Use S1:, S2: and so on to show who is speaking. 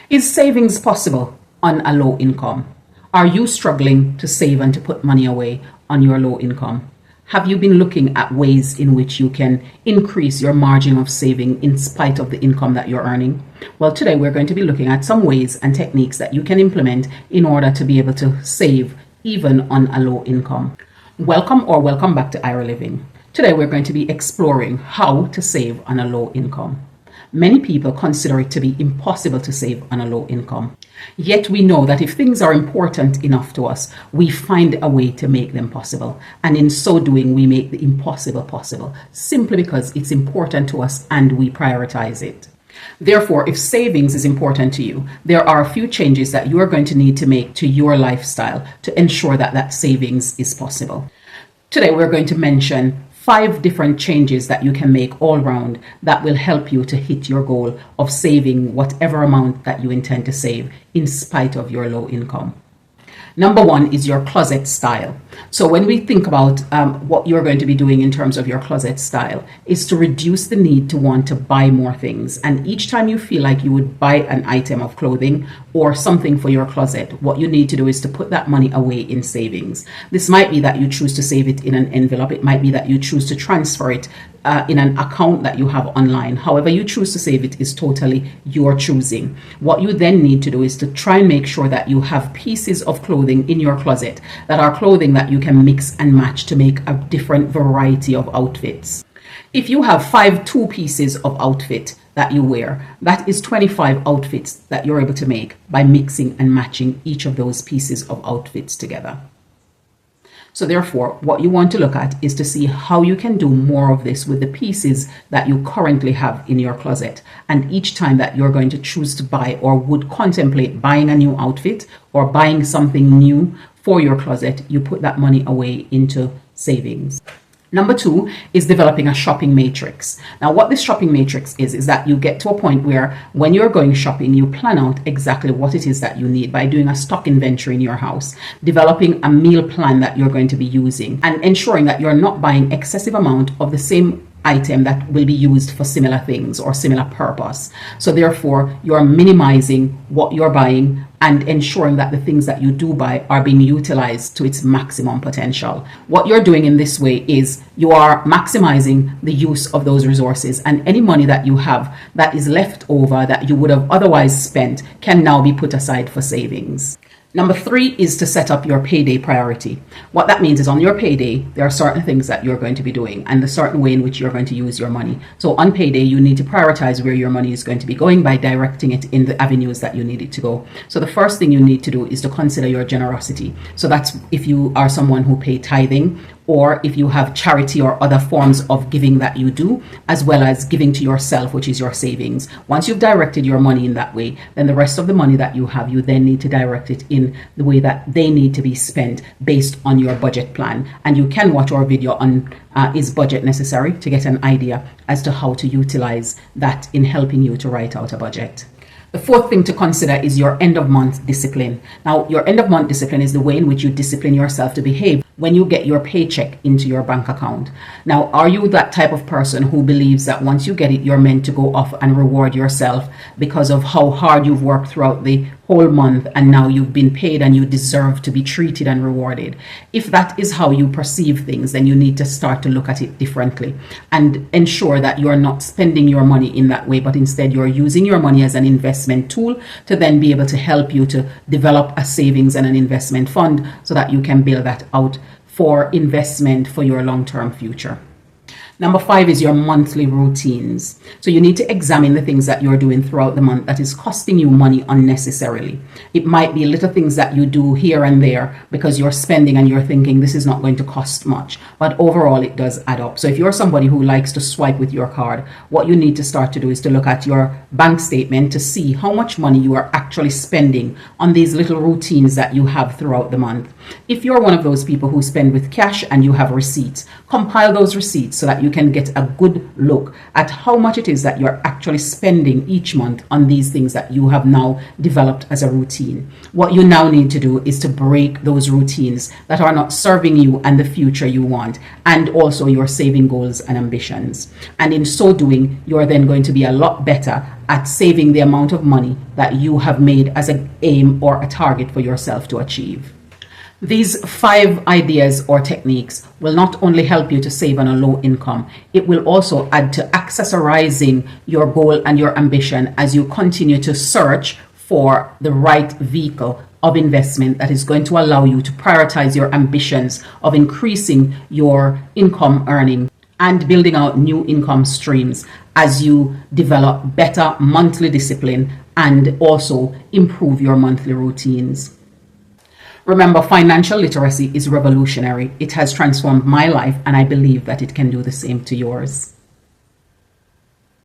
S1: Is savings possible on a low income? Are you struggling to save and to put money away on your low income? Have you been looking at ways in which you can increase your margin of saving in spite of the income that you're earning? Well, today we're going to be looking at some ways and techniques that you can implement in order to be able to save even on a low income. Welcome back to Ira Living. Today we're going to be exploring how to save on a low income. Many people consider it to be impossible to save on a low income. Yet we know that if things are important enough to us, we find a way to make them possible. And in so doing, we make the impossible possible, simply because it's important to us and we prioritize it. Therefore, if savings is important to you, there are a few changes that you are going to need to make to your lifestyle to ensure that that savings is possible. Today, we're going to mention 5 different changes that you can make all round that will help you to hit your goal of saving whatever amount that you intend to save in spite of your low income. Number 1 is your closet style. So when we think about what you're going to be doing in terms of your closet style, is to reduce the need to want to buy more things. And each time you feel like you would buy an item of clothing or something for your closet, what you need to do is to put that money away in savings. This might be that you choose to save it in an envelope. It might be that you choose to transfer it in an account that you have online. However you choose to save it is totally your choosing. What you then need to do is to try and make sure that you have pieces of clothing in your closet that are clothing that you can mix and match to make a different variety of outfits. If you have 2 pieces of outfit that you wear, that is 25 outfits that you're able to make by mixing and matching each of those pieces of outfits together. So therefore, what you want to look at is to see how you can do more of this with the pieces that you currently have in your closet. And each time that you're going to choose to buy or would contemplate buying a new outfit or buying something new for your closet, you put that money away into savings. Number 2 is developing a shopping matrix. Now, what this shopping matrix is that you get to a point where when you're going shopping, you plan out exactly what it is that you need by doing a stock inventory in your house, developing a meal plan that you're going to be using, and ensuring that you're not buying excessive amount of the same item that will be used for similar things or similar purpose. So therefore, you're minimizing what you're buying and ensuring that the things that you do buy are being utilized to its maximum potential. What you're doing in this way is you are maximizing the use of those resources, and any money that you have that is left over that you would have otherwise spent can now be put aside for savings. Number 3 is to set up your payday priority. What that means is on your payday, there are certain things that you're going to be doing and the certain way in which you're going to use your money. So on payday, you need to prioritize where your money is going to be going by directing it in the avenues that you need it to go. So the first thing you need to do is to consider your generosity. So that's if you are someone who pay tithing, or if you have charity or other forms of giving that you do, as well as giving to yourself, which is your savings. Once you've directed your money in that way, then the rest of the money that you have, you then need to direct it in the way that they need to be spent based on your budget plan. And you can watch our video on is budget necessary to get an idea as to how to utilize that in helping you to write out a budget. The 4th thing to consider is your end of month discipline. Now, your end of month discipline is the way in which you discipline yourself to behave when you get your paycheck into your bank account. Now, are you that type of person who believes that once you get it, you're meant to go off and reward yourself because of how hard you've worked throughout the whole month and now you've been paid and you deserve to be treated and rewarded? If that is how you perceive things, then you need to start to look at it differently and ensure that you're not spending your money in that way, but instead you're using your money as an investment tool to then be able to help you to develop a savings and an investment fund so that you can build that out for investment for your long-term future. Number 5 is your monthly routines. So you need to examine the things that you're doing throughout the month that is costing you money unnecessarily. It might be little things that you do here and there because you're spending and you're thinking this is not going to cost much, but overall it does add up. So if you're somebody who likes to swipe with your card, what you need to start to do is to look at your bank statement to see how much money you are actually spending on these little routines that you have throughout the month. If you're one of those people who spend with cash and you have receipts, compile those receipts so that you can get a good look at how much it is that you're actually spending each month on these things that you have now developed as a routine. What you now need to do is to break those routines that are not serving you and the future you want, and also your saving goals and ambitions. And in so doing, you're then going to be a lot better at saving the amount of money that you have made as an aim or a target for yourself to achieve. These 5 ideas or techniques will not only help you to save on a low income, it will also add to accessorizing your goal and your ambition as you continue to search for the right vehicle of investment that is going to allow you to prioritize your ambitions of increasing your income earning and building out new income streams as you develop better monthly discipline and also improve your monthly routines. Remember, financial literacy is revolutionary. It has transformed my life, and I believe that it can do the same to yours.